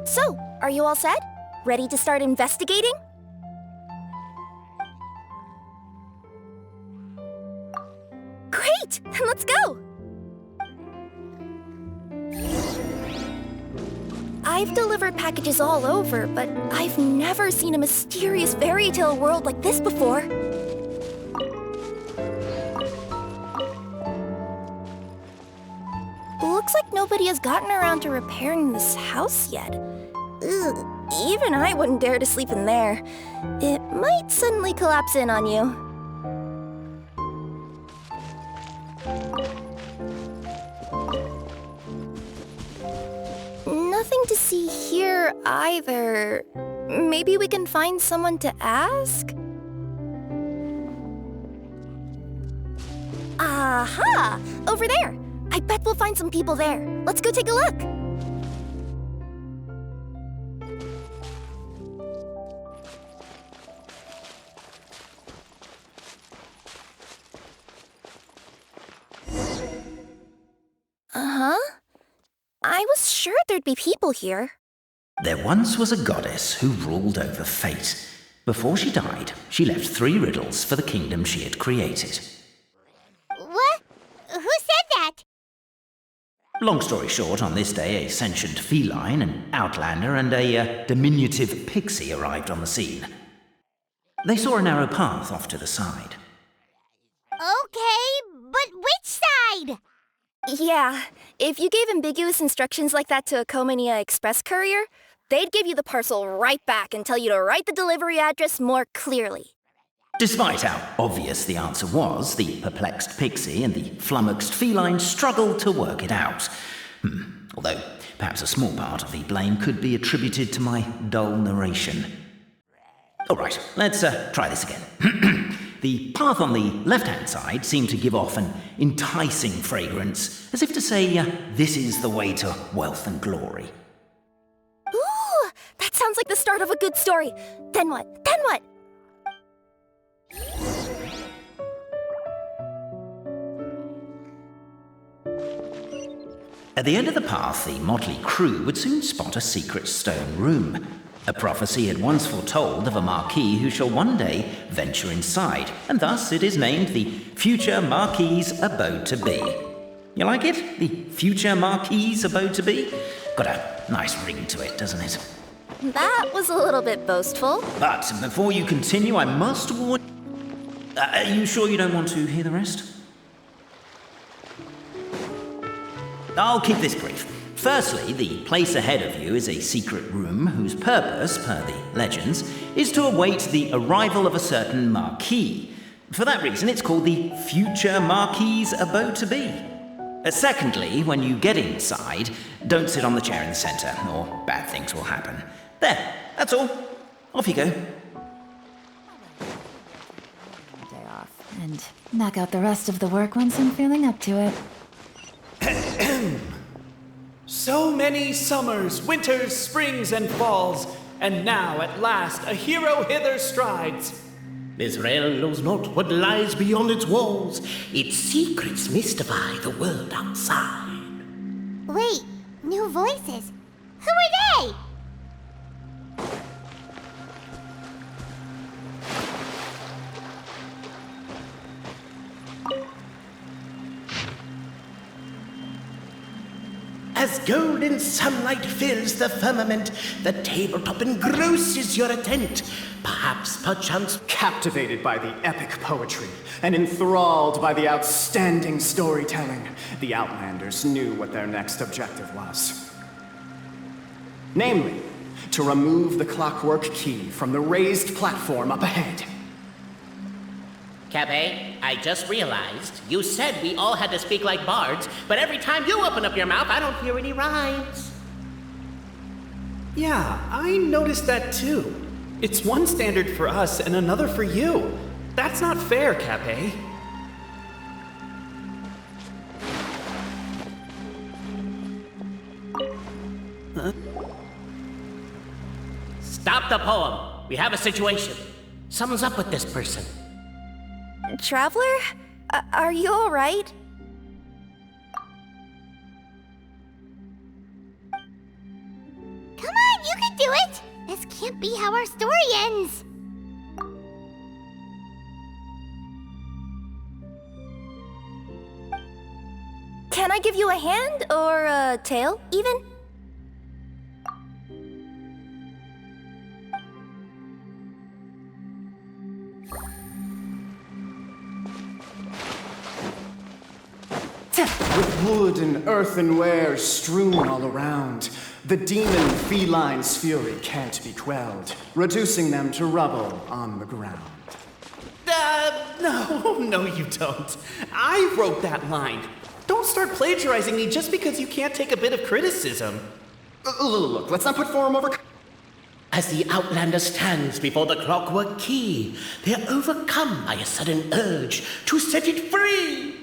So, are you all set? Ready to start investigating? Great! Then let's go! I've delivered packages all over, but I've never seen a mysterious fairy tale world like this before. Looks like nobody has gotten around to repairing this house yet. Ugh, even I wouldn't dare to sleep in there. It might suddenly collapse in on you. Nothing to see here either. Maybe we can find someone to ask? Aha! Over there! I bet we'll find some people there. Let's go take a look. Uh-huh. I was sure there'd be people here. There once was a goddess who ruled over fate. Before she died, she left 3 riddles for the kingdom she had created. What? Who said that? Long story short, on this day, a sentient feline, an outlander, and a diminutive pixie arrived on the scene. They saw a narrow path off to the side. Okay, but which side? Yeah, if you gave ambiguous instructions like that to a Comania Express courier, they'd give you the parcel right back and tell you to write the delivery address more clearly. Despite how obvious the answer was, the perplexed pixie and the flummoxed feline struggled to work it out. Although, perhaps a small part of the blame could be attributed to my dull narration. All right, let's try this again. The path on the left-hand side seemed to give off an enticing fragrance, as if to say, this is the way to wealth and glory. Ooh, that sounds like the start of a good story. Then what? Then what? At the end of the path, the motley crew would soon spot a secret stone room. A prophecy had once foretold of a Marquis who shall one day venture inside, and thus it is named the future Marquis's abode to be. You like it? The future Marquis's abode to be? Got a nice ring to it, doesn't it? That was a little bit boastful. But before you continue, I must warn... Are you sure you don't want to hear the rest? I'll keep this brief. Firstly, the place ahead of you is a secret room whose purpose, per the legends, is to await the arrival of a certain Marquis. For that reason, it's called the future Marquis's abode to be. Secondly, when you get inside, don't sit on the chair in the centre, or bad things will happen. There, that's all. Off you go. Day off and knock out the rest of the work once I'm feeling up to it. So many summers, winters, springs, and falls, and now at last a hero hither strides. This realm knows not what lies beyond its walls. Its secrets mystify the world outside. Wait, new voices. Who are they? As golden sunlight fills the firmament, the tabletop engrosses your attent. Perchance, captivated by the epic poetry and enthralled by the outstanding storytelling, the Outlanders knew what their next objective was. Namely, to remove the clockwork key from the raised platform up ahead. Cafe, I just realized you said we all had to speak like bards, but every time you open up your mouth, I don't hear any rhymes. Yeah, I noticed that too. It's one standard for us and another for you. That's not fair, Cafe. Stop the poem. We have a situation. Something's up with this person. Traveler? Are you alright? Come on, you can do it! This can't be how our story ends! Can I give you a hand or a tail, even? With wood and earthenware strewn all around, the demon feline's fury can't be quelled, reducing them to rubble on the ground. No, you don't. I wrote that line. Don't start plagiarizing me just because you can't take a bit of criticism. Look, let's not put form over... As the Outlander stands before the clockwork key, they're overcome by a sudden urge to set it free.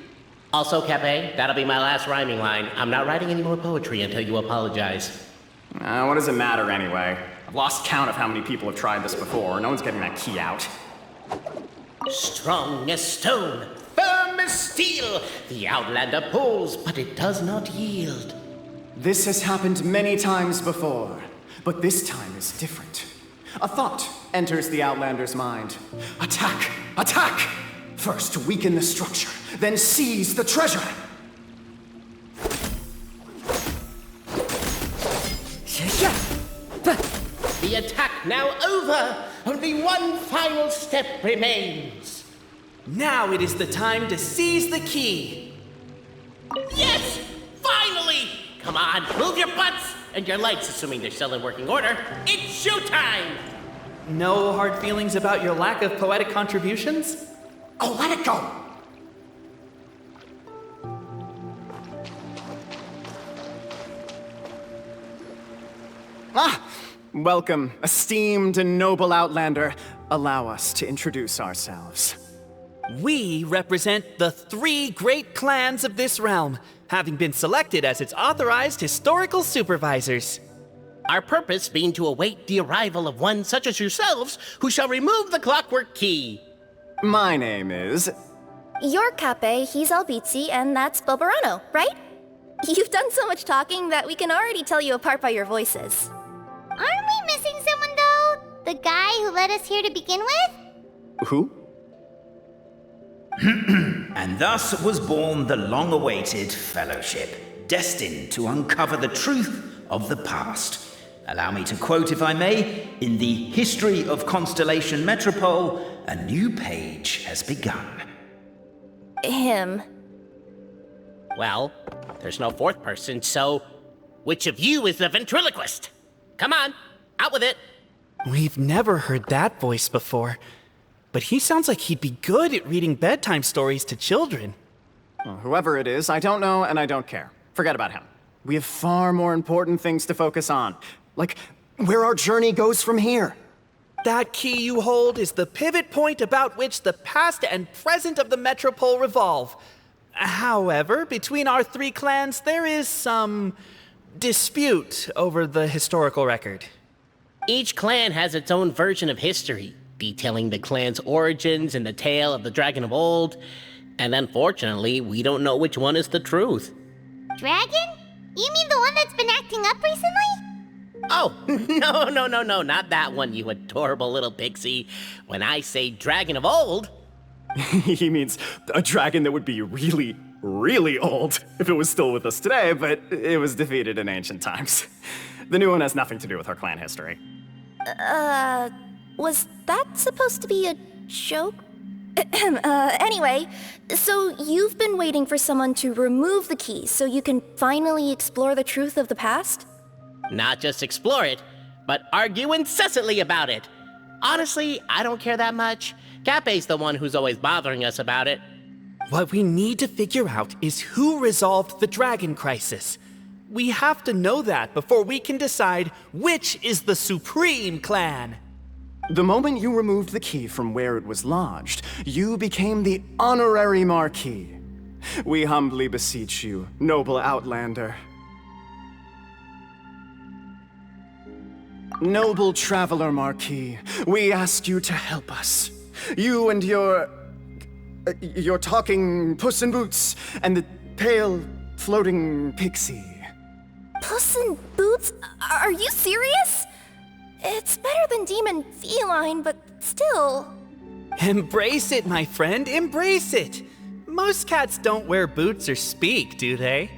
Also, Cafe, that'll be my last rhyming line. I'm not writing any more poetry until you apologize. What does it matter anyway? I've lost count of how many people have tried this before. No one's getting that key out. Strong as stone, firm as steel, the Outlander pulls, but it does not yield. This has happened many times before, but this time is different. A thought enters the Outlander's mind. Attack! Attack! First weaken the structure, then seize the treasure! The attack now over! Only one final step remains. Now it is the time to seize the key. Yes! Finally! Come on, move your butts! And your lights, assuming they're still in working order. It's showtime! No hard feelings about your lack of poetic contributions? Oh, let it go! Welcome, esteemed and noble Outlander. Allow us to introduce ourselves. We represent the 3 great clans of this realm, having been selected as its authorized historical supervisors. Our purpose being to await the arrival of one such as yourselves who shall remove the clockwork key. My name is... You're Cape, he's Albizzi, and that's Bobarano, right? You've done so much talking that we can already tell you apart by your voices. Aren't we missing someone, though? The guy who led us here to begin with? Who? And thus was born the long-awaited fellowship, destined to uncover the truth of the past. Allow me to quote, if I may, in the history of Constellation Metropole, a new page has begun. Him. Well, there's no fourth person, so which of you is the ventriloquist? Come on, out with it. We've never heard that voice before, but he sounds like he'd be good at reading bedtime stories to children. Well, whoever it is, I don't know and I don't care. Forget about him. We have far more important things to focus on. Like, where our journey goes from here. That key you hold is the pivot point about which the past and present of the Metropole revolve. However, between our 3 clans, there is some dispute over the historical record. Each clan has its own version of history, detailing the clan's origins and the tale of the dragon of old. And unfortunately, we don't know which one is the truth. Dragon? You mean the one that's been acting up recently? Oh, no, not that one, you adorable little pixie. When I say dragon of old... He means a dragon that would be really, really old if it was still with us today, but it was defeated in ancient times. The new one has nothing to do with our clan history. Was that supposed to be a joke? Anyway, so you've been waiting for someone to remove the key so you can finally explore the truth of the past? Not just explore it, but argue incessantly about it. Honestly, I don't care that much. Cape's the one who's always bothering us about it. What we need to figure out is who resolved the dragon crisis. We have to know that before we can decide which is the supreme clan. The moment you removed the key from where it was lodged, you became the honorary Marquis. We humbly beseech you, noble Outlander. Noble Traveler Marquis, we ask you to help us. You and your talking Puss in Boots and the pale floating pixie. Puss in Boots? Are you serious? It's better than demon feline, but still. Embrace it, my friend, embrace it. Most cats don't wear boots or speak, do they?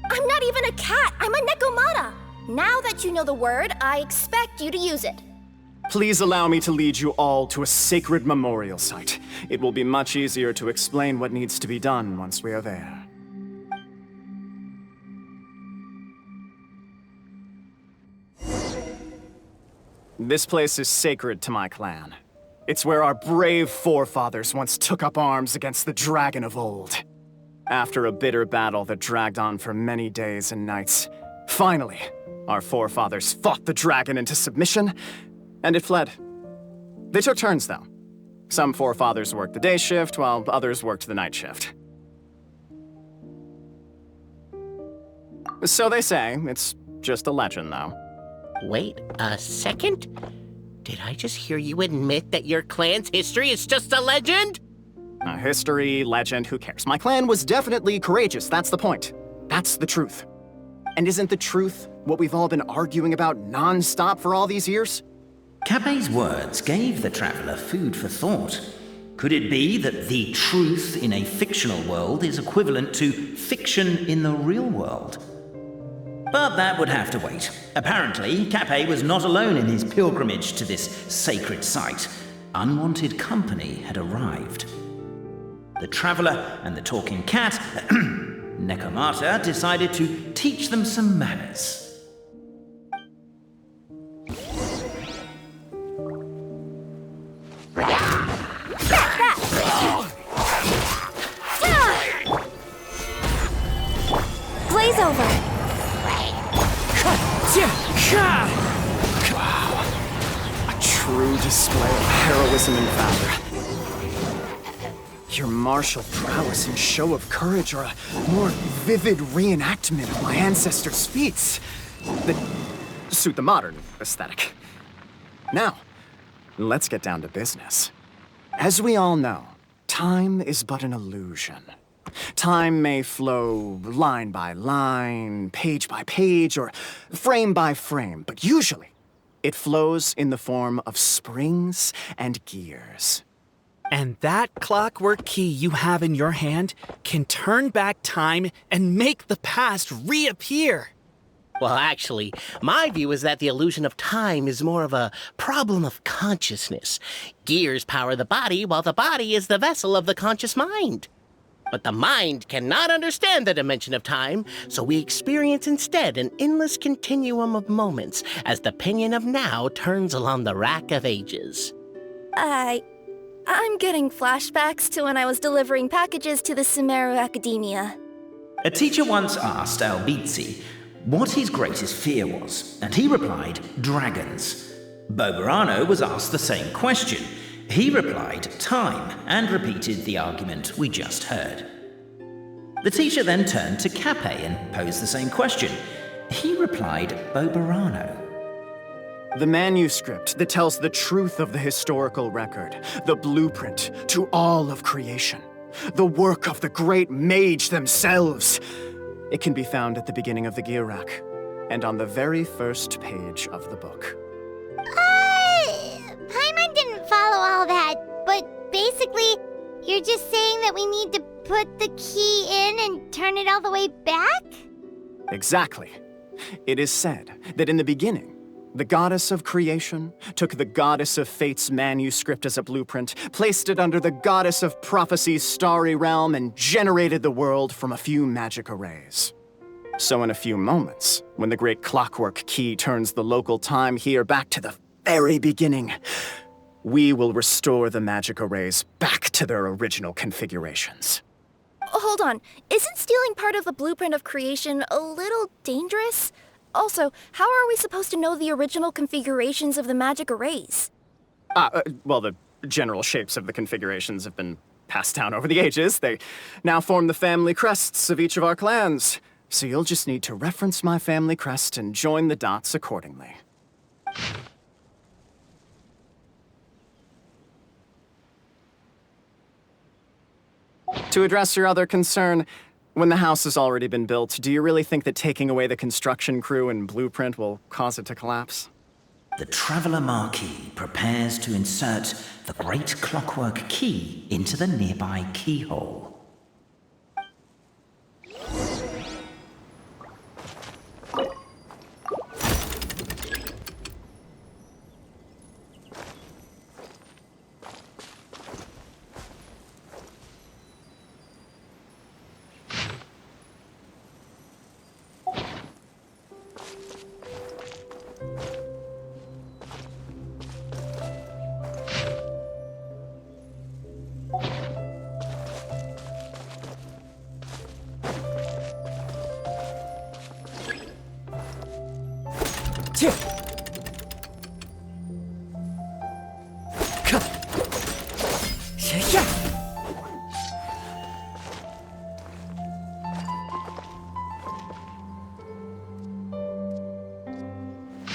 I'm not even a cat, I'm a Nekomata. Now that you know the word, I expect you to use it. Please allow me to lead you all to a sacred memorial site. It will be much easier to explain what needs to be done once we are there. This place is sacred to my clan. It's where our brave forefathers once took up arms against the dragon of old. After a bitter battle that dragged on for many days and nights, finally, our forefathers fought the dragon into submission, and it fled. They took turns, though. Some forefathers worked the day shift, while others worked the night shift. So they say. It's just a legend, though. Wait a second? Did I just hear you admit that your clan's history is just a legend? History, legend, who cares? My clan was definitely courageous, that's the point. That's the truth. And isn't the truth what we've all been arguing about non-stop for all these years? Cape's words gave the traveler food for thought. Could it be that the truth in a fictional world is equivalent to fiction in the real world? But that would have to wait. Apparently, Cape was not alone in his pilgrimage to this sacred site. Unwanted company had arrived. The traveler and the talking cat, Nekomata, decided to teach them some manners. Blaze over. Wow. A true display of heroism and valor. Your martial prowess and show of courage are a more vivid reenactment of my ancestors' feats that suit the modern aesthetic. Now, let's get down to business. As we all know, time is but an illusion. Time may flow line by line, page by page, or frame by frame, but usually it flows in the form of springs and gears. And that clockwork key you have in your hand can turn back time and make the past reappear. Well, actually, my view is that the illusion of time is more of a problem of consciousness. Gears power the body, while the body is the vessel of the conscious mind. But the mind cannot understand the dimension of time, so we experience instead an endless continuum of moments as the pinion of now turns along the rack of ages. I'm getting flashbacks to when I was delivering packages to the Sumeru Academia. A teacher once asked Albizzi what his greatest fear was, and he replied, dragons. Boberano was asked the same question. He replied, time, and repeated the argument we just heard. The teacher then turned to Cape and posed the same question. He replied, Boberano. The manuscript that tells the truth of the historical record, the blueprint to all of creation, the work of the great mage themselves. It can be found at the beginning of the gear rack, and on the very first page of the book. Paimon didn't follow all that, but basically, you're just saying that we need to put the key in and turn it all the way back? Exactly. It is said that in the beginning, the goddess of creation took the goddess of fate's manuscript as a blueprint, placed it under the goddess of prophecy's starry realm, and generated the world from a few magic arrays. So in a few moments, when the great clockwork key turns the local time here back to the very beginning, We will restore the magic arrays back to their original configurations. Hold on, isn't stealing part of the blueprint of creation a little dangerous? Also, how are we supposed to know the original configurations of the magic arrays? Well, the general shapes of the configurations have been passed down over the ages. They now form the family crests of each of our clans. So you'll just need to reference my family crest and join the dots accordingly. To address your other concern, when the house has already been built, do you really think that taking away the construction crew and blueprint will cause it to collapse? The Traveler Marquis prepares to insert the great clockwork key into the nearby keyhole.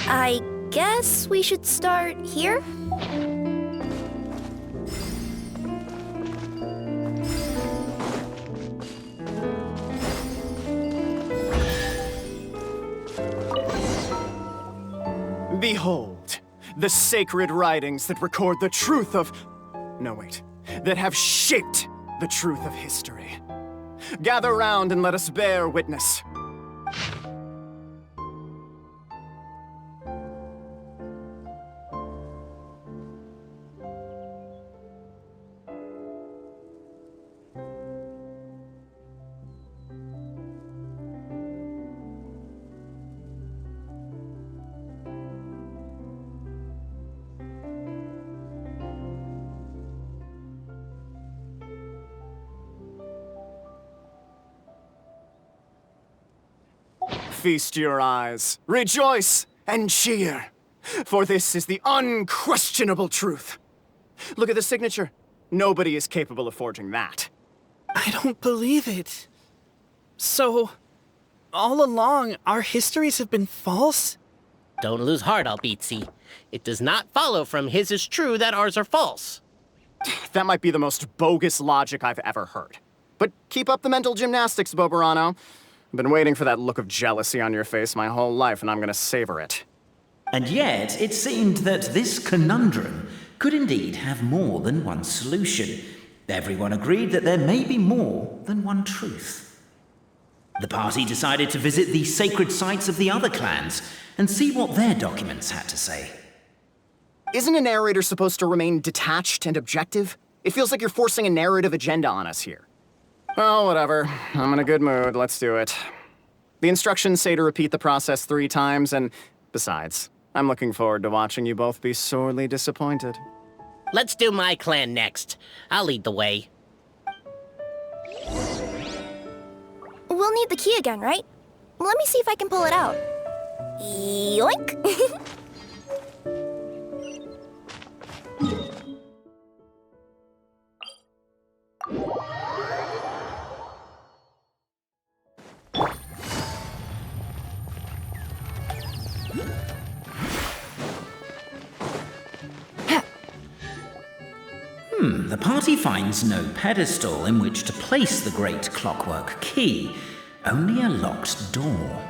I guess we should start here? Behold, the sacred writings that record the truth of... No, wait. That have shaped the truth of history. Gather round and let us bear witness. Feast your eyes, rejoice, and cheer, for this is the unquestionable truth. Look at the signature. Nobody is capable of forging that. I don't believe it. So, all along, our histories have been false? Don't lose heart, Albizzi. It does not follow from his is true that ours are false. That might be the most bogus logic I've ever heard. But keep up the mental gymnastics, Boberano. I've been waiting for that look of jealousy on your face my whole life, and I'm gonna savor it. And yet, it seemed that this conundrum could indeed have more than one solution. Everyone agreed that there may be more than one truth. The party decided to visit the sacred sites of the other clans and see what their documents had to say. Isn't a narrator supposed to remain detached and objective? It feels like you're forcing a narrative agenda on us here. Well, whatever. I'm in a good mood. Let's do it. The instructions say to repeat the process 3 times, and besides, I'm looking forward to watching you both be sorely disappointed. Let's do my clan next. I'll lead the way. We'll need the key again, right? Let me see if I can pull it out. Yoink! The party finds no pedestal in which to place the great clockwork key, only a locked door.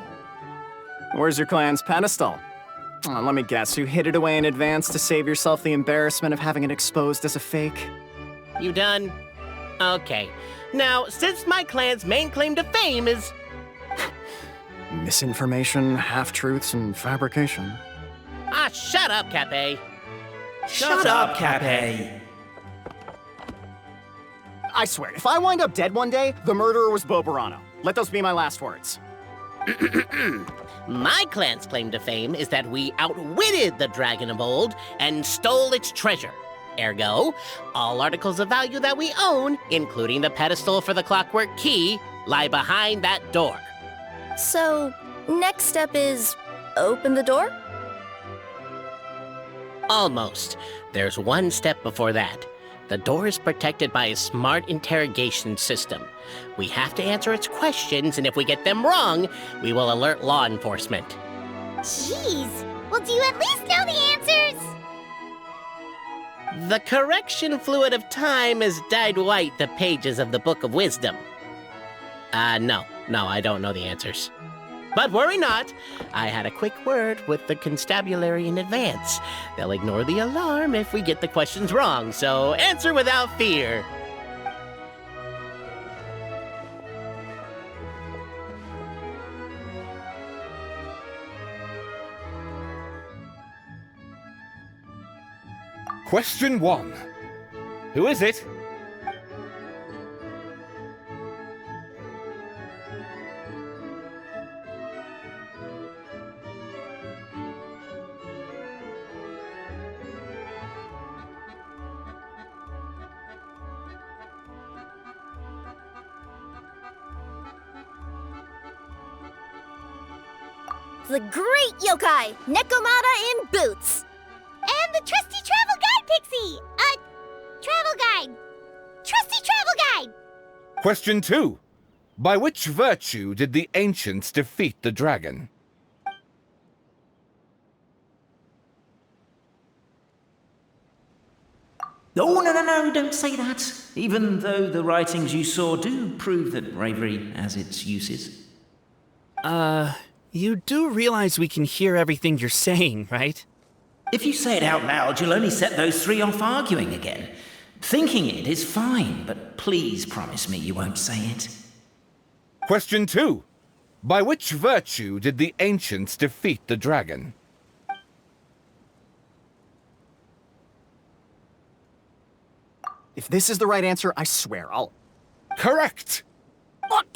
Where's your clan's pedestal? Oh, let me guess, you hid it away in advance to save yourself the embarrassment of having it exposed as a fake? You done? Okay. Now, since my clan's main claim to fame is... Misinformation, half-truths, and fabrication. Ah, shut up, Cape. Shut up, Cape! I swear, if I wind up dead one day, the murderer was Boberano. Let those be my last words. My clan's claim to fame is that we outwitted the Dragon of Old and stole its treasure. Ergo, all articles of value that we own, including the pedestal for the clockwork key, lie behind that door. So, next step is open the door? Almost. There's one step before that. The door is protected by a smart interrogation system. We have to answer its questions, and if we get them wrong, we will alert law enforcement. Jeez. Well, do you at least know the answers? The correction fluid of time has dyed white the pages of the Book of Wisdom. No, I don't know the answers. But worry not, I had a quick word with the constabulary in advance. They'll ignore the alarm if we get the questions wrong, so answer without fear. Question 1. Who is it? The great yokai, Nekomata in boots! And the trusty travel guide, Pixie! Travel guide! Trusty travel guide! Question 2. By which virtue did the ancients defeat the dragon? Oh, no, don't say that. Even though the writings you saw do prove that bravery has its uses. You do realize we can hear everything you're saying, right? If you say it out loud, you'll only set those three off arguing again. Thinking it is fine, but please promise me you won't say it. Question 2. By which virtue did the ancients defeat the dragon? If this is the right answer, I swear I'll... Correct! What?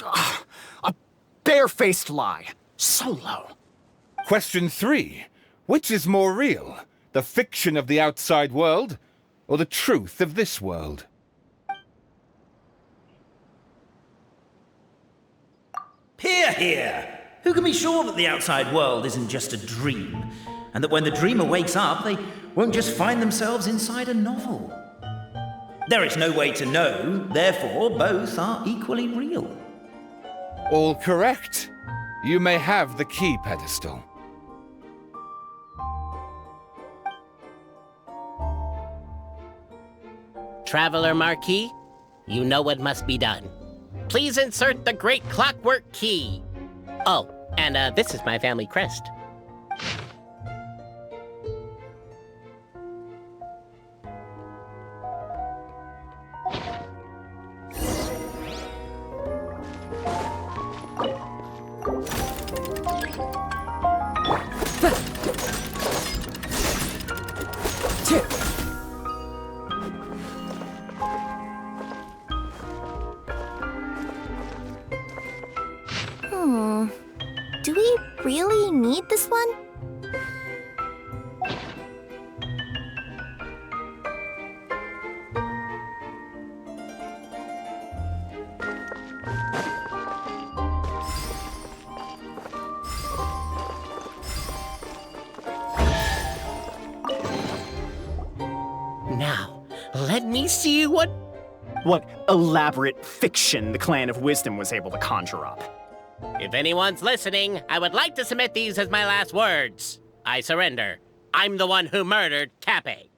A barefaced lie. So low. Question 3. Which is more real? The fiction of the outside world, or the truth of this world? Hear, hear! Who can be sure that the outside world isn't just a dream? And that when the dreamer wakes up, they won't just find themselves inside a novel? There is no way to know, therefore both are equally real. All correct. You may have the key pedestal. Traveler Marquis, you know what must be done. Please insert the great clockwork key. Oh, and this is my family crest. Do we really need this one? Now, let me see what elaborate fiction the Clan of Wisdom was able to conjure up. If anyone's listening, I would like to submit these as my last words. I surrender. I'm the one who murdered Cappe.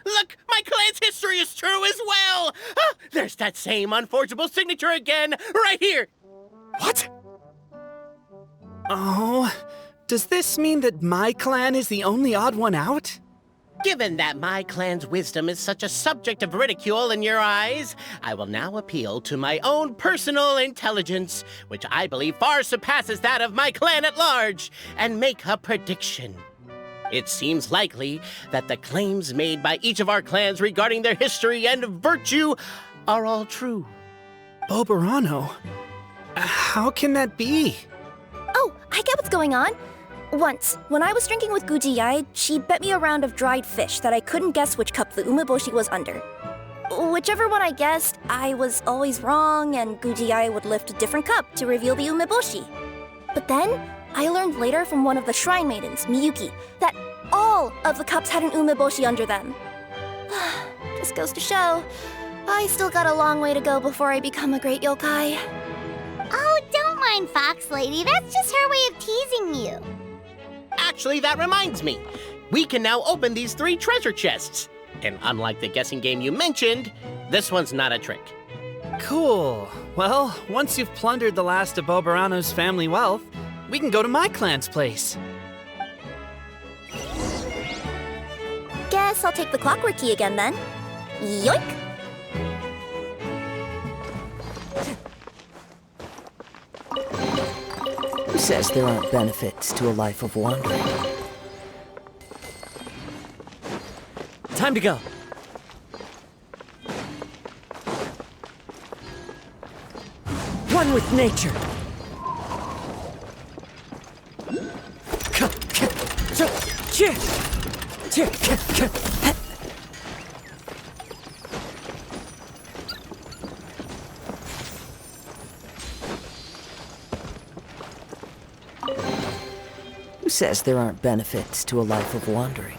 Look! My clan's history is true as well! Ah, there's that same unforgeable signature again, right here! What? Oh, does this mean that my clan is the only odd one out? Given that my clan's wisdom is such a subject of ridicule in your eyes, I will now appeal to my own personal intelligence, which I believe far surpasses that of my clan at large, and make a prediction. It seems likely that the claims made by each of our clans regarding their history and virtue are all true. Bobarano? How can that be? Oh, I get what's going on. Once, when I was drinking with Gujiyai, she bet me a round of dried fish that I couldn't guess which cup the umeboshi was under. Whichever one I guessed, I was always wrong, and Gujiyai would lift a different cup to reveal the umeboshi. But then, I learned later from one of the shrine maidens, Miyuki, that all of the cups had an umeboshi under them. Just goes to show, I still got a long way to go before I become a great yokai. Oh, don't mind Fox Lady. That's just her way of teasing you. Actually, that reminds me. We can now open these 3 treasure chests. And unlike the guessing game you mentioned, this one's not a trick. Cool. Well, once you've plundered the last of Bobarano's family wealth, we can go to my clan's place. Guess I'll take the clockwork key again then. Yoink! Who says there aren't benefits to a life of wandering? Time to go. One with nature. Who says there aren't benefits to a life of wandering?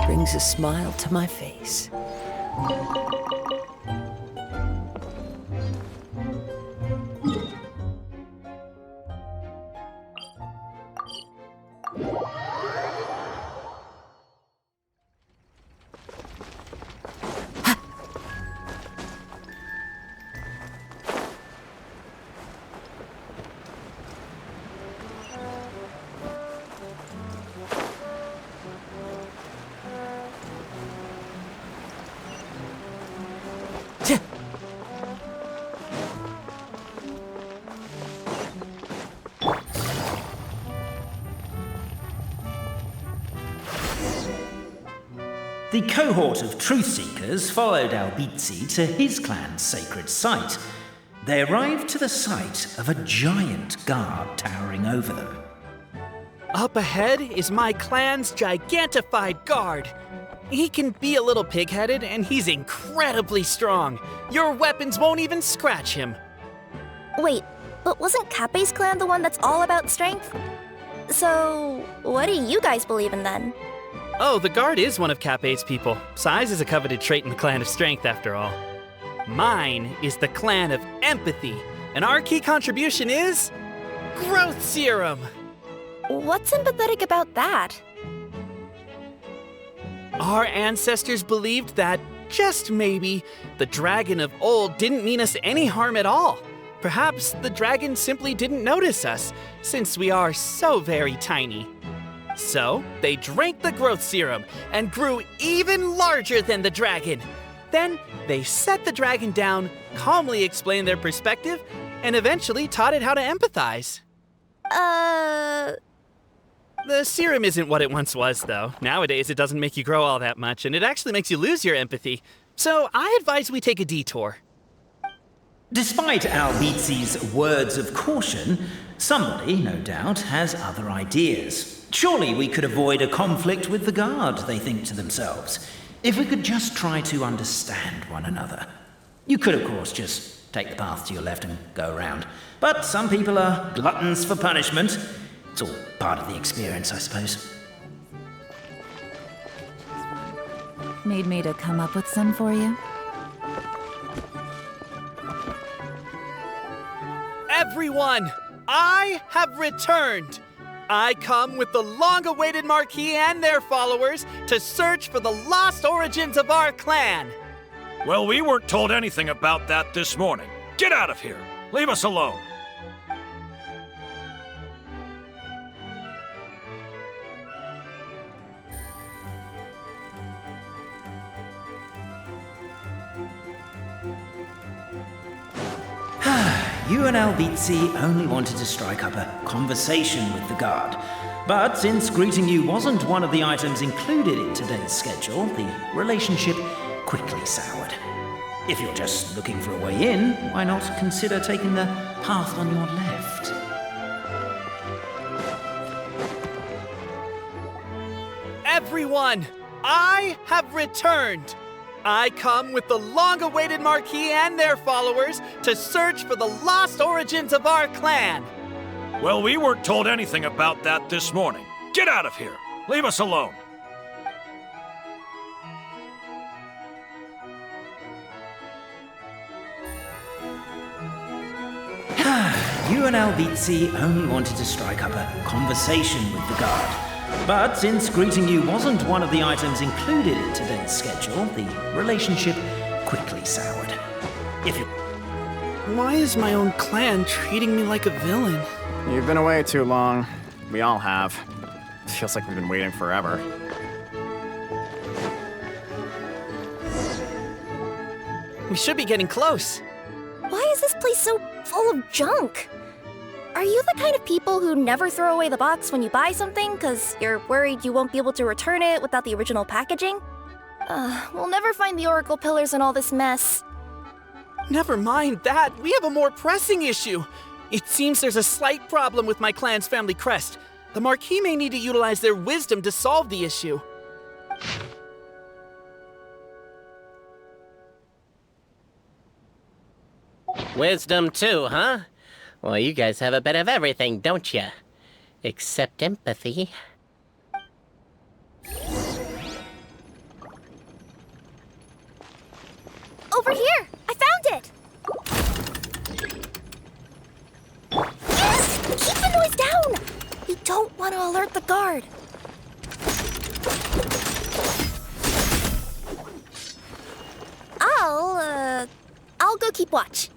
Brings a smile to my face. The cohort of truth seekers followed Albizzi to his clan's sacred site. They arrived to the site of a giant guard towering over them. Up ahead is my clan's gigantified guard. He can be a little pig-headed, and he's incredibly strong. Your weapons won't even scratch him. Wait, but wasn't Kappe's clan the one that's all about strength? So, what do you guys believe in then? Oh, the guard is one of Kappe's people. Size is a coveted trait in the clan of strength, after all. Mine is the clan of empathy, and our key contribution is growth serum. What's empathetic about that? Our ancestors believed that, just maybe, the dragon of old didn't mean us any harm at all. Perhaps the dragon simply didn't notice us, since we are so very tiny. So, they drank the growth serum and grew even larger than the dragon. Then, they set the dragon down, calmly explained their perspective, and eventually taught it how to empathize. The serum isn't what it once was, though. Nowadays, it doesn't make you grow all that much, and it actually makes you lose your empathy. So I advise we take a detour. Despite Albizi's words of caution, somebody, no doubt, has other ideas. Surely we could avoid a conflict with the guard, they think to themselves, if we could just try to understand one another. You could, of course, just take the path to your left and go around. But some people are gluttons for punishment. It's all part of the experience, I suppose. Need me to come up with some for you? Everyone, I have returned. I come with the long-awaited Marquis and their followers to search for the lost origins of our clan. Well, we weren't told anything about that this morning. Get out of here. Leave us alone. You and Albizi only wanted to strike up a conversation with the guard. But since greeting you wasn't one of the items included in today's schedule, the relationship quickly soured. If you're just looking for a way in, why not consider taking the path on your left? Everyone, I have returned. I come with the long-awaited Marquis and their followers to search for the lost origins of our clan. Well, we weren't told anything about that this morning. Get out of here. Leave us alone. You and Albizi only wanted to strike up a conversation with the guard. But since greeting you wasn't one of the items included in today's schedule, the relationship quickly soured. Why is my own clan treating me like a villain? You've been away too long. We all have. Feels like we've been waiting forever. We should be getting close. Why is this place so full of junk? Are you the kind of people who never throw away the box when you buy something because you're worried you won't be able to return it without the original packaging? We'll never find the Oracle Pillars in all this mess. Never mind that. We have a more pressing issue. It seems there's a slight problem with my clan's family crest. The Marquis may need to utilize their wisdom to solve the issue. Wisdom too, huh? Well, you guys have a bit of everything, don't you? Except empathy. Over here! I found it! Yes! Keep the noise down! We don't want to alert the guard. I'll go keep watch.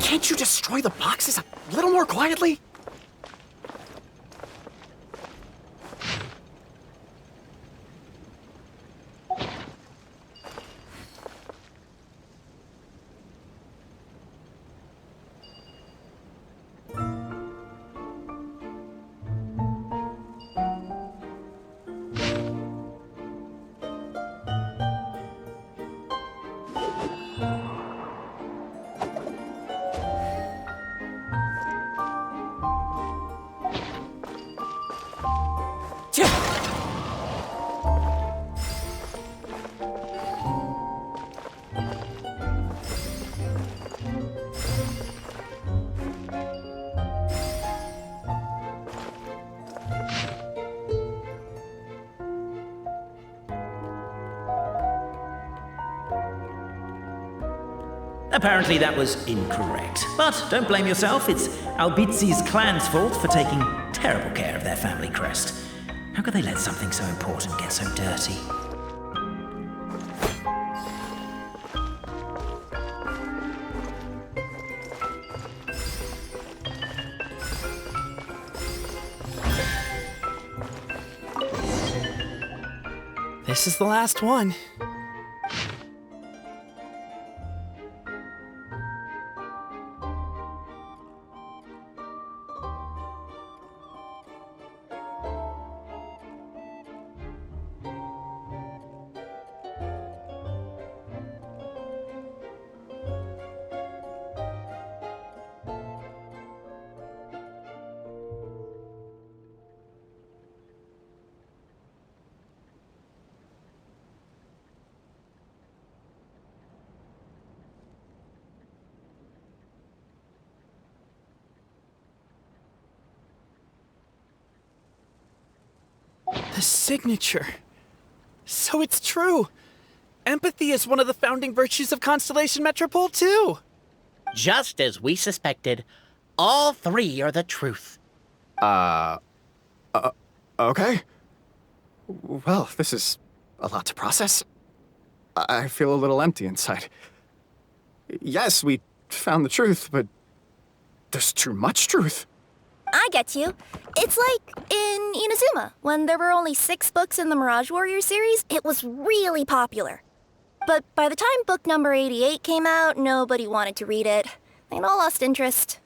Can't you destroy the boxes a little more quietly? Apparently that was incorrect. But don't blame yourself, it's Albizi's clan's fault for taking terrible care of their family crest. How could they let something so important get so dirty? This is the last one. The signature. So it's true. Empathy is one of the founding virtues of Constellation Metropole, too. Just as we suspected, all three are the truth. Okay. Well, this is a lot to process. I feel a little empty inside. Yes, we found the truth, but there's too much truth. I get you. It's like in Inazuma, when there were only 6 books in the Mirage Warrior series, it was really popular. But by the time book number 88 came out, nobody wanted to read it. They'd all lost interest.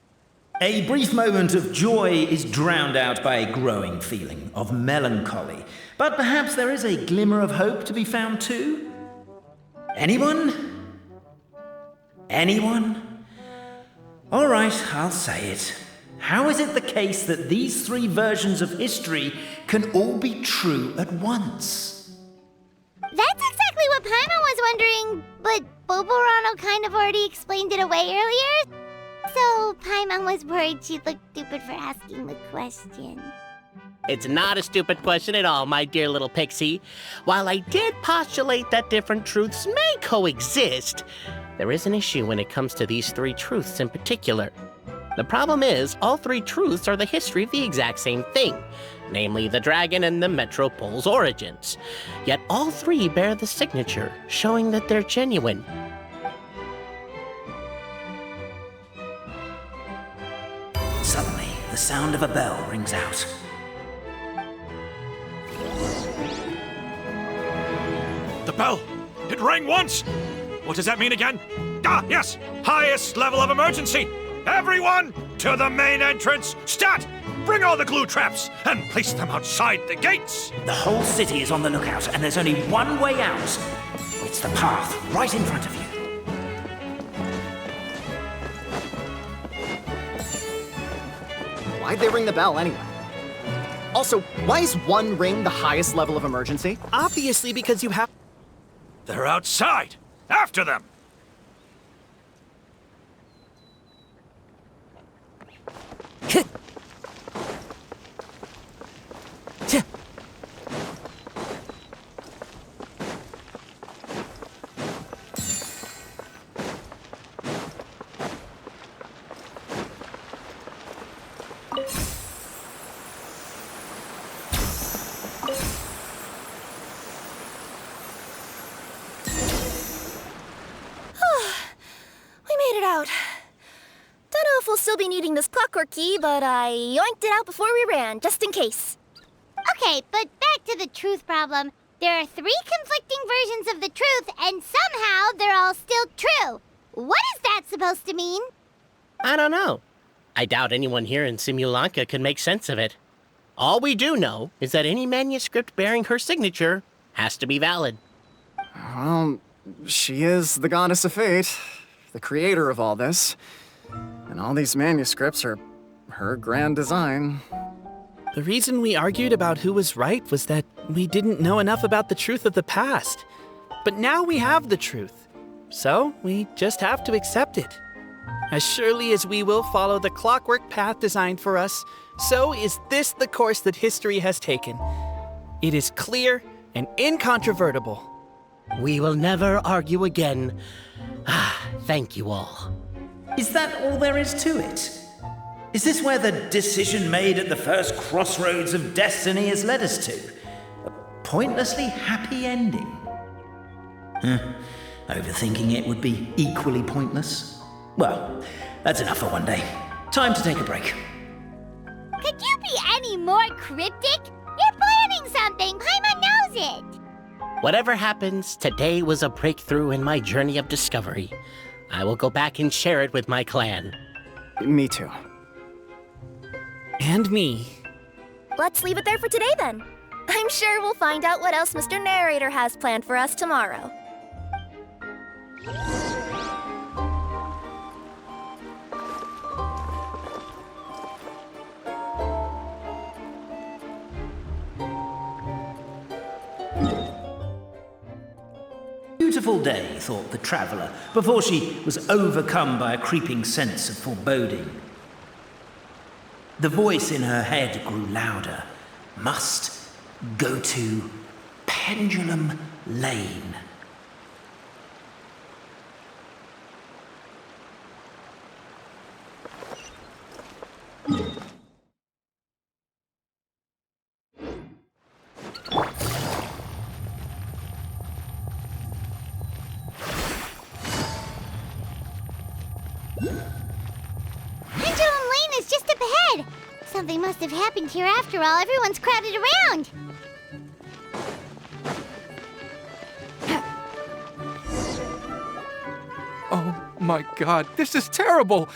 A brief moment of joy is drowned out by a growing feeling of melancholy. But perhaps there is a glimmer of hope to be found too? Anyone? Anyone? All right, I'll say it. How is it the case that these 3 versions of history can all be true at once? That's exactly what Paimon was wondering, but Boborano kind of already explained it away earlier. So Paimon was worried she'd look stupid for asking the question. It's not a stupid question at all, my dear little pixie. While I did postulate that different truths may coexist, there is an issue when it comes to these 3 truths in particular. The problem is, all 3 truths are the history of the exact same thing, namely the dragon and the Metropole's origins. Yet all 3 bear the signature, showing that they're genuine. Suddenly, the sound of a bell rings out. The bell! It rang once! What does that mean again? Ah, yes! Highest level of emergency! Everyone, to the main entrance! Stat! Bring all the glue traps and place them outside the gates! The whole city is on the lookout, and there's only one way out. It's the path right in front of you. Why'd they ring the bell anyway? Also, why is 1 ring the highest level of emergency? Obviously because you have... They're outside! After them! Don't know if we'll still be needing this clockwork key, but I yoinked it out before we ran, just in case. Okay, but back to the truth problem. There are 3 conflicting versions of the truth, and somehow they're all still true. What is that supposed to mean? I don't know. I doubt anyone here in Simulanka can make sense of it. All we do know is that any manuscript bearing her signature has to be valid. Well, she is the goddess of fate, the creator of all this. And all these manuscripts are her grand design. The reason we argued about who was right was that we didn't know enough about the truth of the past. But now we have the truth. So we just have to accept it. As surely as we will follow the clockwork path designed for us, so is this the course that history has taken. It is clear and incontrovertible. We will never argue again. Thank you all. Is that all there is to it? Is this where the decision made at the first crossroads of destiny has led us to? A pointlessly happy ending? Overthinking it would be equally pointless. Well, that's enough for one day. Time to take a break. Could you be any more cryptic? You're planning something. Paimon knows it. Whatever happens, today was a breakthrough in my journey of discovery. I will go back and share it with my clan. Me too. And me. Let's leave it there for today then. I'm sure we'll find out what else Mr. Narrator has planned for us tomorrow. Beautiful day, thought the traveller, before she was overcome by a creeping sense of foreboding. The voice in her head grew louder. Must go to Pendulum Lane. Pendulum Lane is just up ahead. Something must have happened here after all. Everyone's crowded around. Oh my god, this is terrible!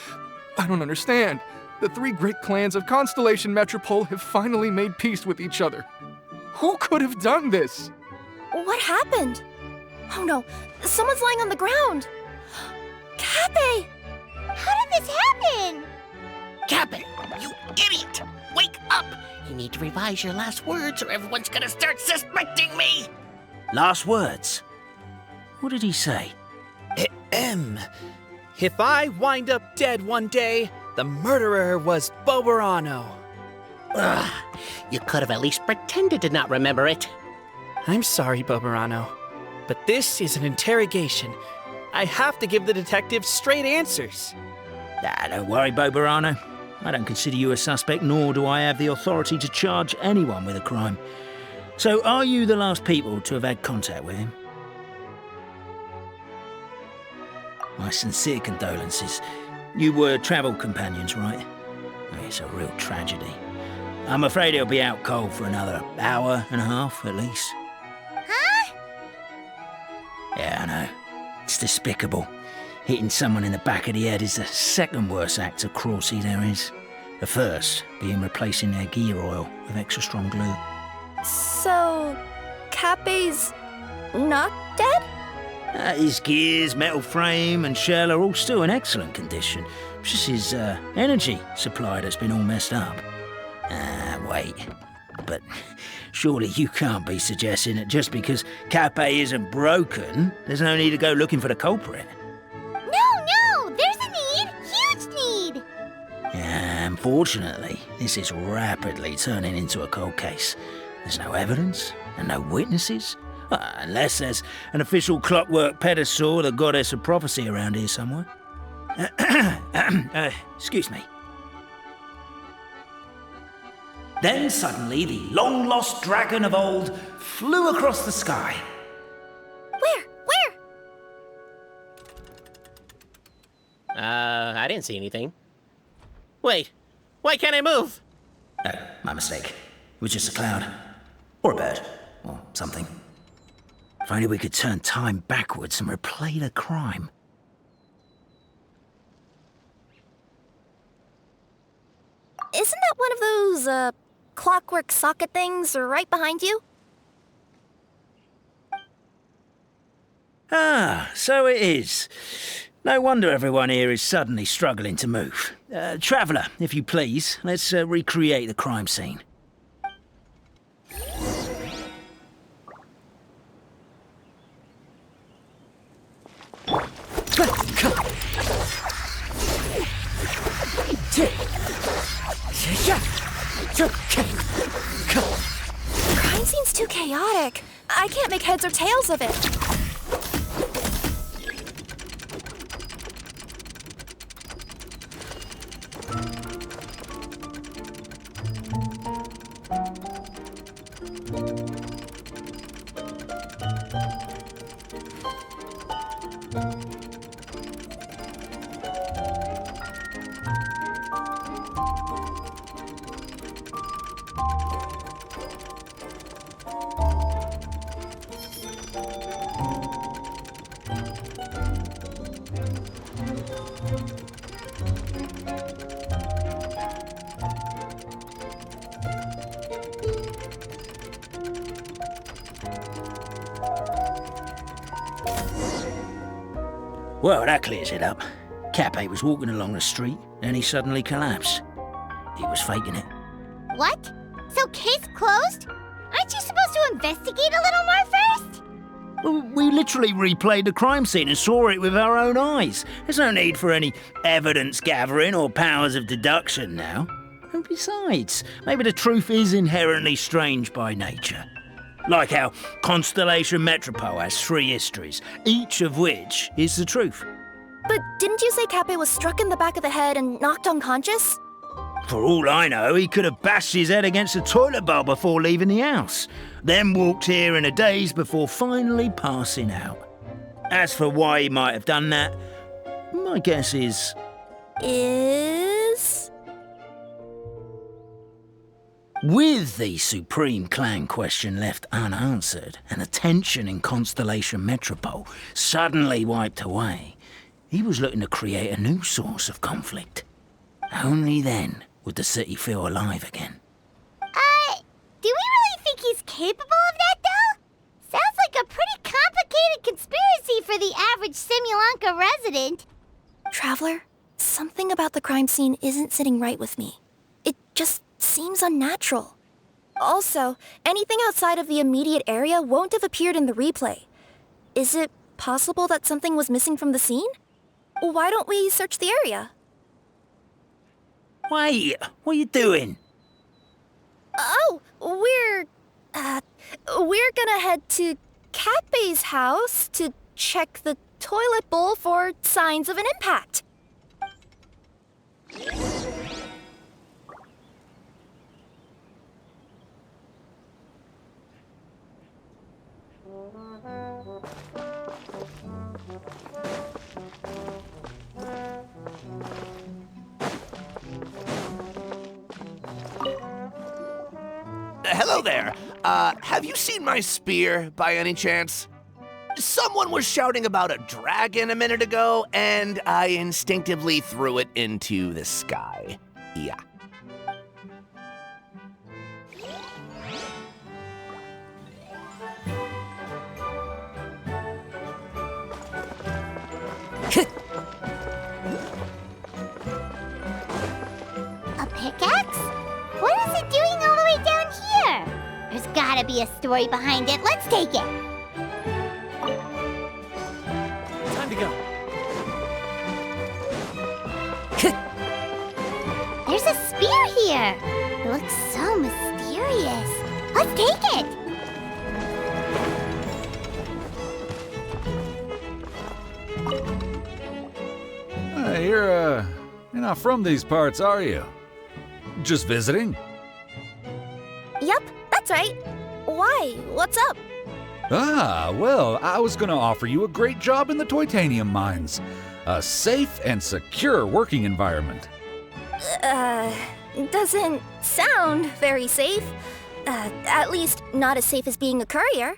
I don't understand. The three great clans of Constellation Metropole have finally made peace with each other. Who could have done this? What happened? Oh no, someone's lying on the ground. Cappy! How did this happen? Captain, you idiot! Wake up! You need to revise your last words or everyone's gonna start suspecting me! Last words? What did he say? If I wind up dead one day, the murderer was Boberano. Ugh, you could have at least pretended to not remember it. I'm sorry, Boberano, but this is an interrogation. I have to give the detective straight answers. Don't worry, Boberano. I don't consider you a suspect, nor do I have the authority to charge anyone with a crime. So, are you the last people to have had contact with him? My sincere condolences. You were travel companions, right? It's a real tragedy. I'm afraid he'll be out cold for another hour and a half, at least. Huh? Yeah, I know. It's despicable. Hitting someone in the back of the head is the second worst act of cruelty there is. The first being replacing their gear oil with extra strong glue. So, Cappy's not dead? His gears, metal frame and shell are all still in excellent condition. It's just his energy supply that's been all messed up. Wait. But surely you can't be suggesting that just because Cappy isn't broken, there's no need to go looking for the culprit. No! There's a need! Huge need! Unfortunately, this is rapidly turning into a cold case. There's no evidence and no witnesses. Unless there's an official clockwork pedestal, the goddess of prophecy around here somewhere. Excuse me. Then suddenly the long-lost dragon of old flew across the sky. Where? I didn't see anything. Wait, why can't I move? Oh, my mistake. It was just a cloud. Or a bird. Or something. If only we could turn time backwards and replay the crime. Isn't that one of those, clockwork socket things right behind you? So it is. No wonder everyone here is suddenly struggling to move. Traveller, if you please, let's recreate the crime scene. The crime scene's too chaotic. I can't make heads or tails of it. Well, that clears it up. Cappe was walking along the street, and he suddenly collapsed. He was faking it. What? So case closed? Aren't you supposed to investigate a little more first? We literally replayed the crime scene and saw it with our own eyes. There's no need for any evidence gathering or powers of deduction now. And besides, maybe the truth is inherently strange by nature. Like how Constellation Metropole has 3 histories, each of which is the truth. But didn't you say Cappe was struck in the back of the head and knocked unconscious? For all I know, he could have bashed his head against a toilet bowl before leaving the house, then walked here in a daze before finally passing out. As for why he might have done that, my guess is... With the Supreme Clan question left unanswered and the tension in Constellation Metropole suddenly wiped away, he was looking to create a new source of conflict. Only then would the city feel alive again. Do we really think he's capable of that, though? Sounds like a pretty complicated conspiracy for the average Simulanka resident. Traveler, something about the crime scene isn't sitting right with me. It just seems unnatural. Also, anything outside of the immediate area won't have appeared in the replay. Is it possible that something was missing from the scene? Why don't we search the area? Wait, what are you doing? Oh, we're gonna head to Cappe's house to check the toilet bowl for signs of an impact. Hello there. Have you seen my spear by any chance? Someone was shouting about a dragon a minute ago, and I instinctively threw it into the sky. Yeah. A pickaxe? What is it doing all the way down here? There's gotta be a story behind it. Let's take it. Time to go. There's a spear here. It looks so mysterious. Let's take it. You're not from these parts, are you? Just visiting? Yep, that's right. Why? What's up? Ah, well, I was gonna offer you a great job in the Titanium mines. A safe and secure working environment. Doesn't sound very safe. At least not as safe as being a courier.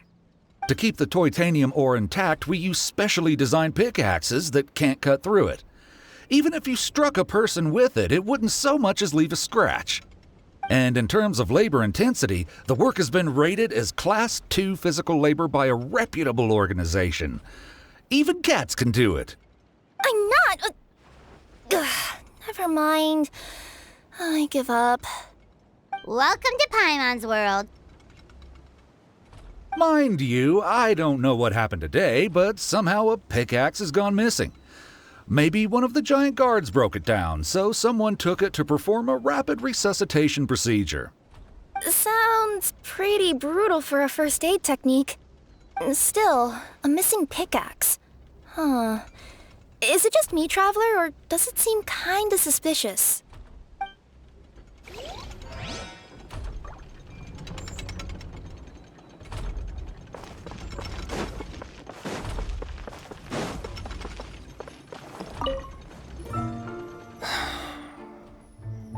To keep the Titanium ore intact, we use specially designed pickaxes that can't cut through it. Even if you struck a person with it, it wouldn't so much as leave a scratch. And in terms of labor intensity, the work has been rated as Class 2 physical labor by a reputable organization. Even cats can do it. I'm not... never mind. I give up. Welcome to Paimon's world. Mind you, I don't know what happened today, but somehow a pickaxe has gone missing. Maybe one of the giant guards broke it down, so someone took it to perform a rapid resuscitation procedure. Sounds pretty brutal for a first aid technique. Still, a missing pickaxe. Huh. Is it just me, Traveler, or does it seem kinda suspicious?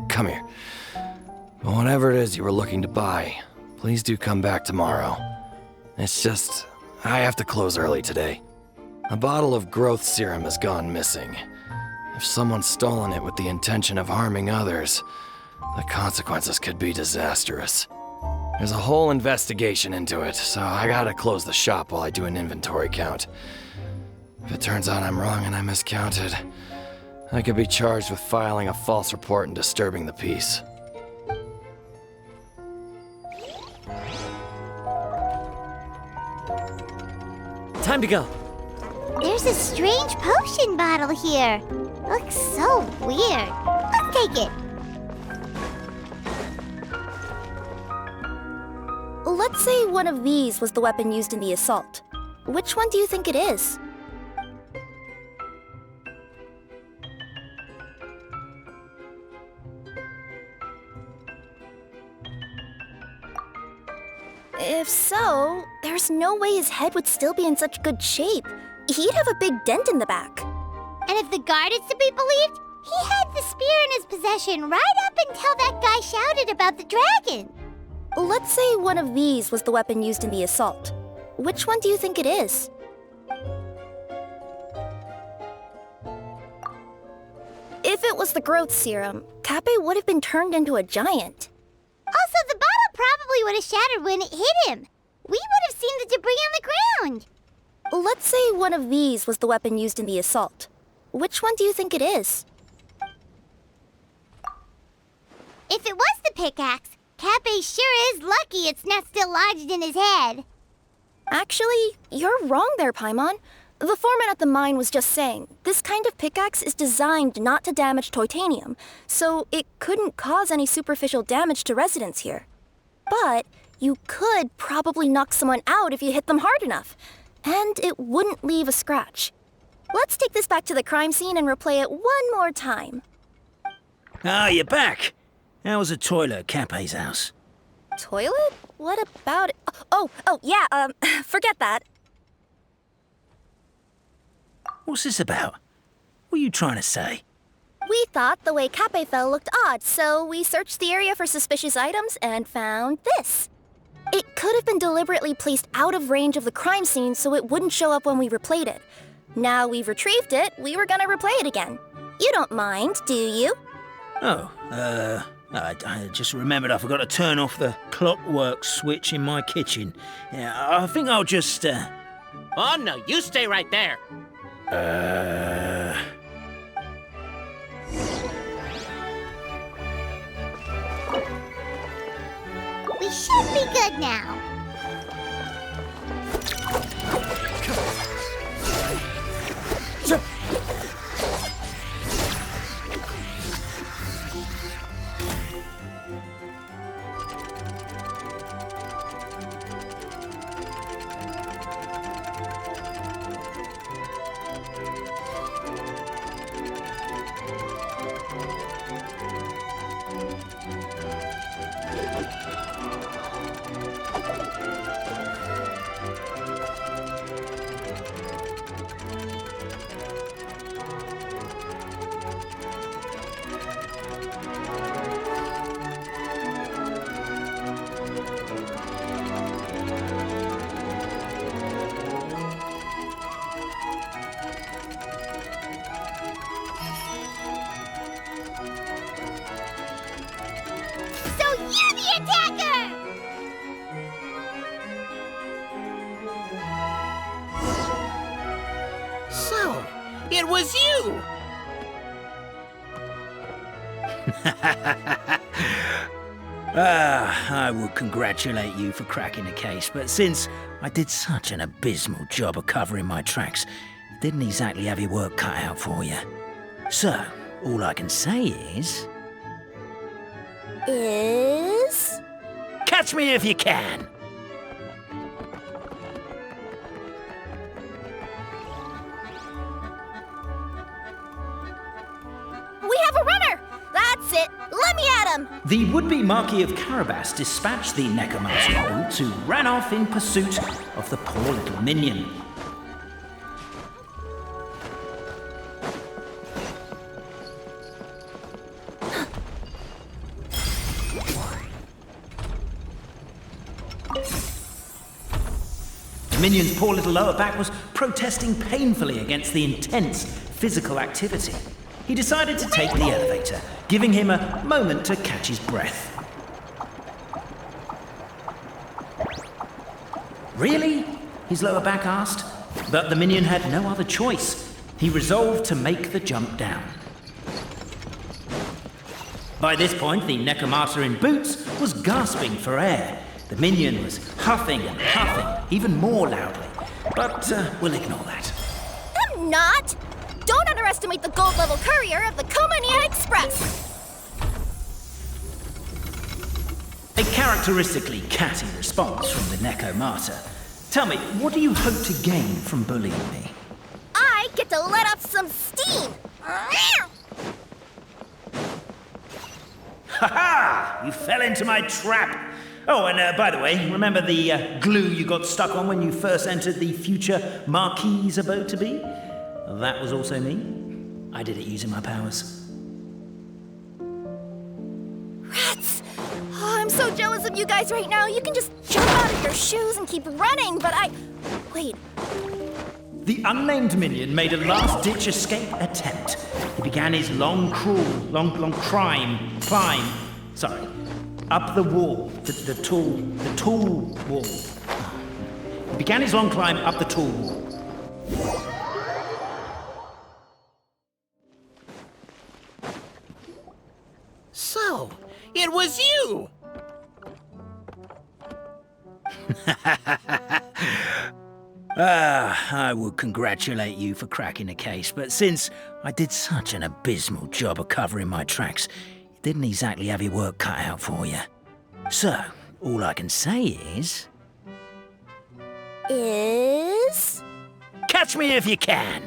Come here. Whatever it is you were looking to buy, please do come back tomorrow. It's just, I have to close early today. A bottle of growth serum has gone missing. If someone's stolen it with the intention of harming others, the consequences could be disastrous. There's a whole investigation into it, so I gotta close the shop while I do an inventory count. If it turns out I'm wrong and I miscounted, I could be charged with filing a false report and disturbing the peace. Time to go. There's a strange potion bottle here. Looks so weird. Let's take it. Let's say one of these was the weapon used in the assault. Which one do you think it is? If so, there's no way his head would still be in such good shape. He'd have a big dent in the back. And if the guard is to be believed, he had the spear in his possession right up until that guy shouted about the dragon. Let's say one of these was the weapon used in the assault. Which one do you think it is? If it was the growth serum, Kappe would have been turned into a giant. Also, the bottle probably would have shattered when it hit him. We would have seen the debris on the ground. Let's say one of these was the weapon used in the assault. Which one do you think it is? If it was the pickaxe, Kappe sure is lucky it's not still lodged in his head. Actually, you're wrong there, Paimon. The foreman at the mine was just saying, this kind of pickaxe is designed not to damage titanium, so it couldn't cause any superficial damage to residents here. But you could probably knock someone out if you hit them hard enough, and it wouldn't leave a scratch. Let's take this back to the crime scene and replay it one more time. Ah, you're back. How was the toilet at Kappe's house? Toilet? What about it? Yeah, forget that. What's this about? What are you trying to say? We thought the way Kappe fell looked odd, so we searched the area for suspicious items and found this. It could have been deliberately placed out of range of the crime scene so it wouldn't show up when we replayed it. Now we've retrieved it, we were gonna replay it again. You don't mind, do you? I just remembered I forgot to turn off the clockwork switch in my kitchen. Yeah, I think I'll just, Oh no, you stay right there. We should be good now. It was you! I would congratulate you for cracking the case, but since I did such an abysmal job of covering my tracks, didn't exactly have your work cut out for you. So, all I can say is... Catch me if you can! We have a runner! That's it! Let me at him! The would-be Marquis of Carabas dispatched the necromancer brute who ran off in pursuit of the poor little minion. The minion's poor little lower back was protesting painfully against the intense physical activity. He decided to take the elevator, giving him a moment to catch his breath. Really? His lower back asked. But the minion had no other choice. He resolved to make the jump down. By this point, the Necromata in boots was gasping for air. The minion was huffing and puffing, even more loudly. But we'll ignore that. I'm not! Don't underestimate the gold-level courier of the Komania Express! A characteristically catty response from the Necromata. Tell me, what do you hope to gain from bullying me? I get to let off some steam! Ha-ha! You fell into my trap! Oh, and by the way, remember the glue you got stuck on when you first entered the future Marquis's abode to be? That was also me. I did it using my powers. Rats! Oh, I'm so jealous of you guys right now. You can just jump out of your shoes and keep running, but Wait. The unnamed minion made a last-ditch escape attempt. He began his long climb, up the wall, the tall wall. He began his long climb up the tall wall. So, it was you! I would congratulate you for cracking the case, but since I did such an abysmal job of covering my tracks, you didn't exactly have your work cut out for you. So, all I can say is... Catch me if you can!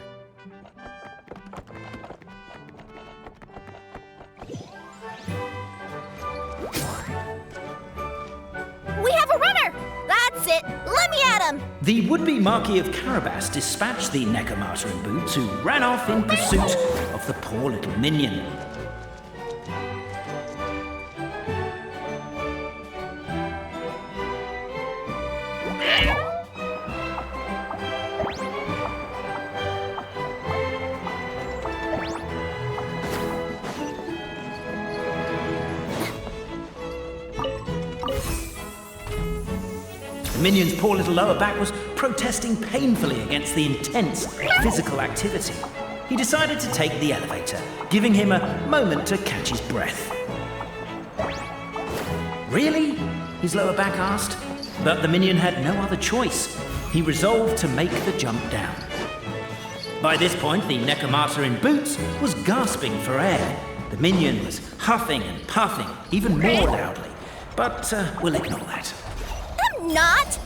We have a runner! That's it! Let me at him! The would-be Marquis of Carabas dispatched the Necromata in boots, who ran off in pursuit of the poor little minion. The minion's poor little lower back was protesting painfully against the intense physical activity. He decided to take the elevator, giving him a moment to catch his breath. Really? His lower back asked. But the minion had no other choice. He resolved to make the jump down. By this point, the Necromata in boots was gasping for air. The minion was huffing and puffing, even more loudly. But we'll ignore that. I'm not!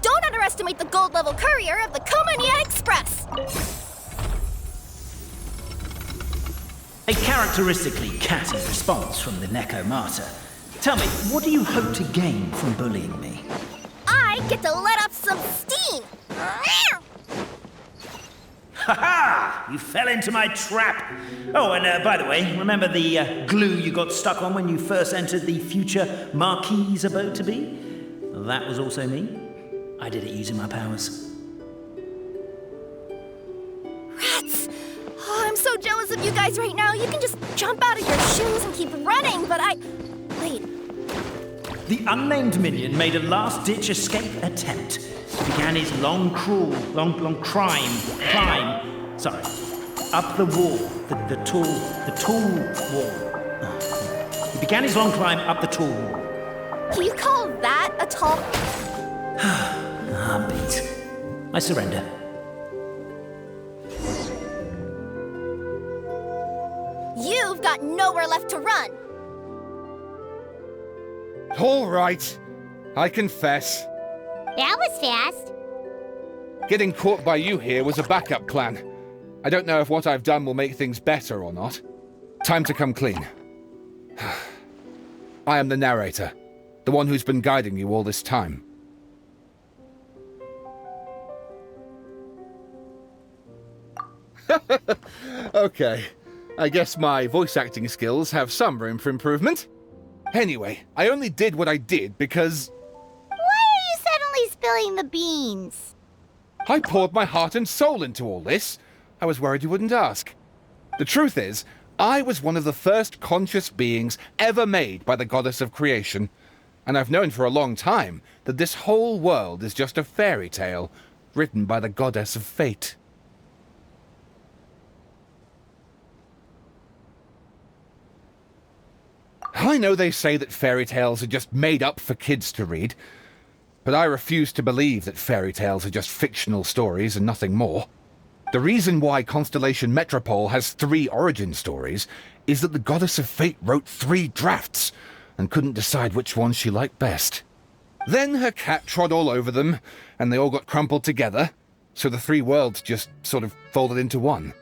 Don't underestimate the gold-level courier of the Komania Express! A characteristically catty response from the Necromata. Tell me, what do you hope to gain from bullying me? I get to let off some steam! Ha-ha! You fell into my trap! Oh, and by the way, remember the glue you got stuck on when you first entered the future Marquis's abode to be? That was also me. I did it using my powers. Rats! Oh, I'm so jealous of you guys right now. You can just jump out of your shoes and keep running, but Wait. The unnamed minion made a last-ditch escape attempt. He began his long climb, up the wall, the tall wall. He began his long climb up the tall wall. Can you call that a tall... I'm beat. I surrender. You've got nowhere left to run. All right. I confess. That was fast. Getting caught by you here was a backup plan. I don't know if what I've done will make things better or not. Time to come clean. I am the narrator, the one who's been guiding you all this time. Okay, I guess my voice acting skills have some room for improvement. Anyway, I only did what I did because... Why are you suddenly spilling the beans? I poured my heart and soul into all this. I was worried you wouldn't ask. The truth is, I was one of the first conscious beings ever made by the goddess of creation. And I've known for a long time that this whole world is just a fairy tale, written by the goddess of fate. I know they say that fairy tales are just made up for kids to read, but I refuse to believe that fairy tales are just fictional stories and nothing more. The reason why Constellation Metropole has 3 origin stories is that the Goddess of Fate wrote 3 drafts and couldn't decide which one she liked best. Then her cat trod all over them, and they all got crumpled together, so the 3 worlds just sort of folded into one.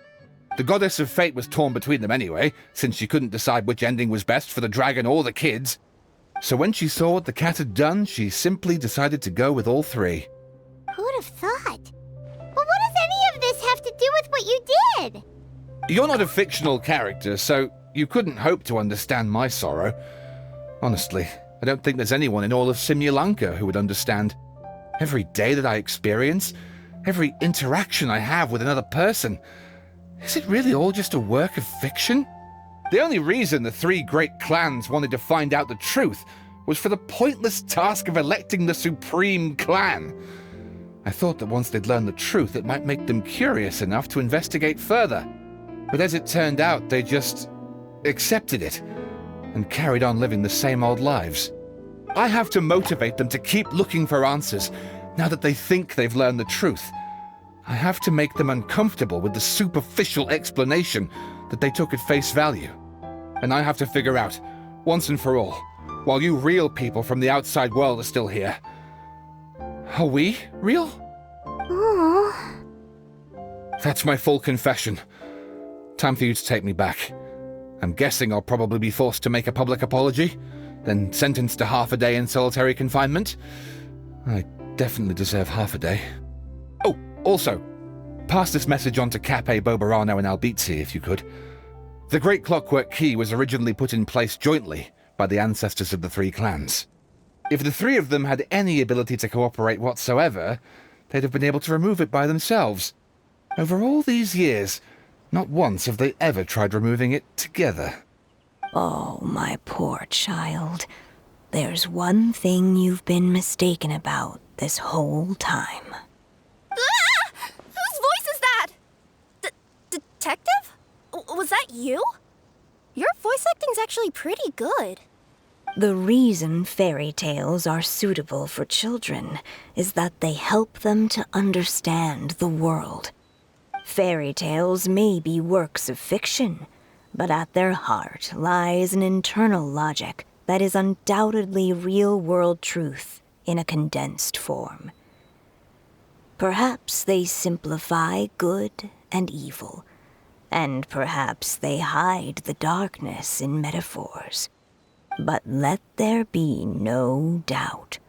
The Goddess of Fate was torn between them anyway, since she couldn't decide which ending was best for the dragon or the kids. So when she saw what the cat had done, she simply decided to go with all 3. Who'd have thought? But what does any of this have to do with what you did? You're not a fictional character, so you couldn't hope to understand my sorrow. Honestly, I don't think there's anyone in all of Simulanka who would understand. Every day that I experience, every interaction I have with another person, is it really all just a work of fiction? The only reason the 3 great clans wanted to find out the truth was for the pointless task of electing the supreme clan. I thought that once they'd learned the truth, it might make them curious enough to investigate further. But as it turned out, they just accepted it and carried on living the same old lives. I have to motivate them to keep looking for answers now that they think they've learned the truth. I have to make them uncomfortable with the superficial explanation that they took at face value. And I have to figure out, once and for all, while you real people from the outside world are still here, are we real? Aww. That's my full confession. Time for you to take me back. I'm guessing I'll probably be forced to make a public apology, then sentenced to half a day in solitary confinement. I definitely deserve half a day. Oh, also, pass this message on to Cape, Bobarano, and Albizzi, if you could. The Great Clockwork Key was originally put in place jointly by the ancestors of the 3 clans. If the 3 of them had any ability to cooperate whatsoever, they'd have been able to remove it by themselves. Over all these years, not once have they ever tried removing it together. Oh, my poor child. There's one thing you've been mistaken about this whole time. Ah! Whose voice is that? Detective? Was that you? Your voice acting's actually pretty good. The reason fairy tales are suitable for children is that they help them to understand the world. Fairy tales may be works of fiction, but at their heart lies an internal logic that is undoubtedly real-world truth in a condensed form. Perhaps they simplify good and evil, and perhaps they hide the darkness in metaphors. But let there be no doubt.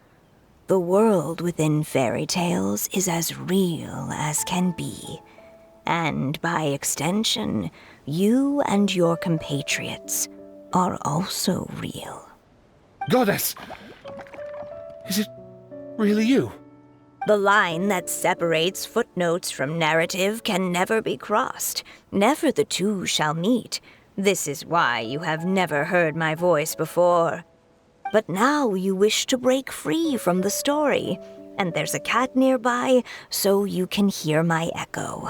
The world within fairy tales is as real as can be, and by extension, you and your compatriots are also real. Goddess! Is it really you? The line that separates footnotes from narrative can never be crossed. Never the two shall meet. This is why you have never heard my voice before. But now you wish to break free from the story, and there's a cat nearby, so you can hear my echo.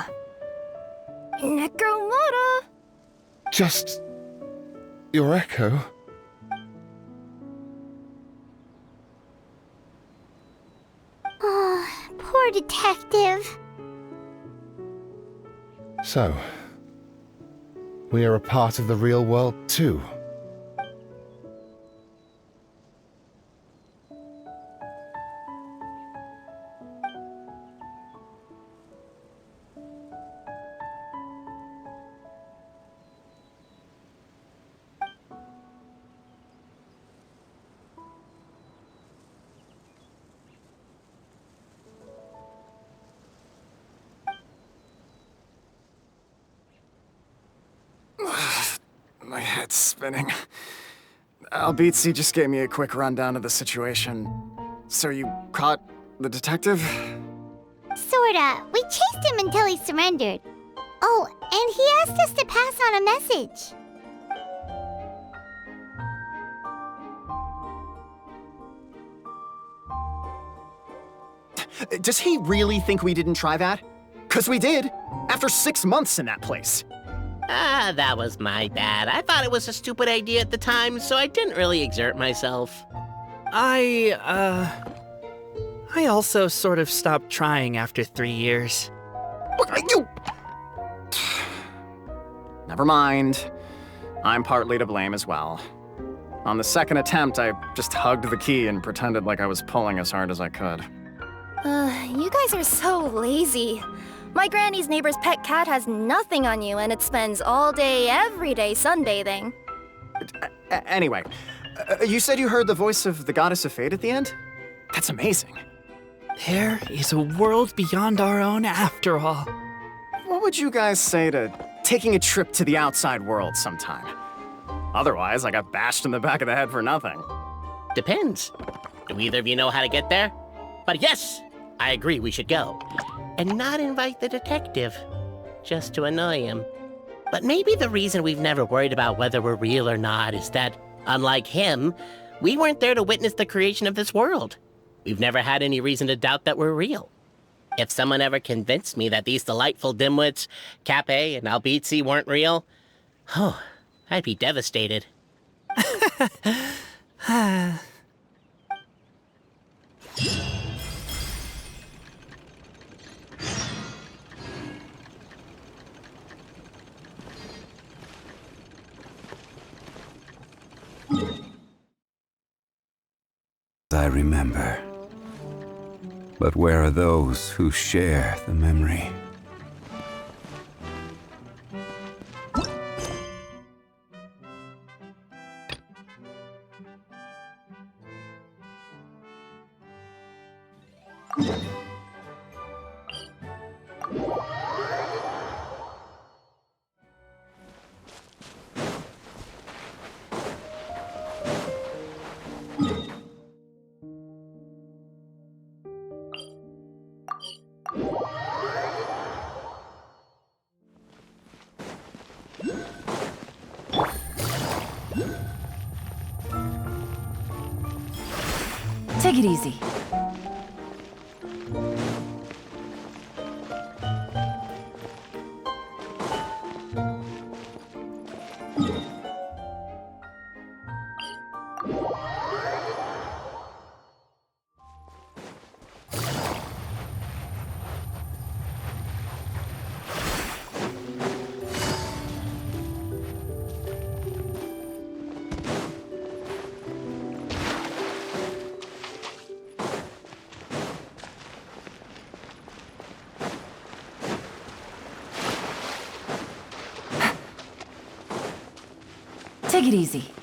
Necromora! Just your echo? Oh, poor detective. So, we are a part of the real world too. My head's spinning. Albizzi just gave me a quick rundown of the situation. So you caught the detective? Sorta. We chased him until he surrendered. Oh, and he asked us to pass on a message. Does he really think we didn't try that? 'Cause we did, after 6 months in that place. That was my bad. I thought it was a stupid idea at the time, so I didn't really exert myself. I also sort of stopped trying after 3 years. Never mind. I'm partly to blame as well. On the second attempt, I just hugged the key and pretended like I was pulling as hard as I could. You guys are so lazy. My granny's neighbor's pet cat has nothing on you, and it spends all day, every day sunbathing. Anyway, you said you heard the voice of the Goddess of Fate at the end? That's amazing. There is a world beyond our own after all. What would you guys say to taking a trip to the outside world sometime? Otherwise, I got bashed in the back of the head for nothing. Depends. Do either of you know how to get there? But yes, I agree we should go. And not invite the detective, just to annoy him. But maybe the reason we've never worried about whether we're real or not is that, unlike him, we weren't there to witness the creation of this world. We've never had any reason to doubt that we're real. If someone ever convinced me that these delightful dimwits, Cape and Albizzi, weren't real, I'd be devastated. I remember. But where are those who share the memory? Take it easy. Take it easy.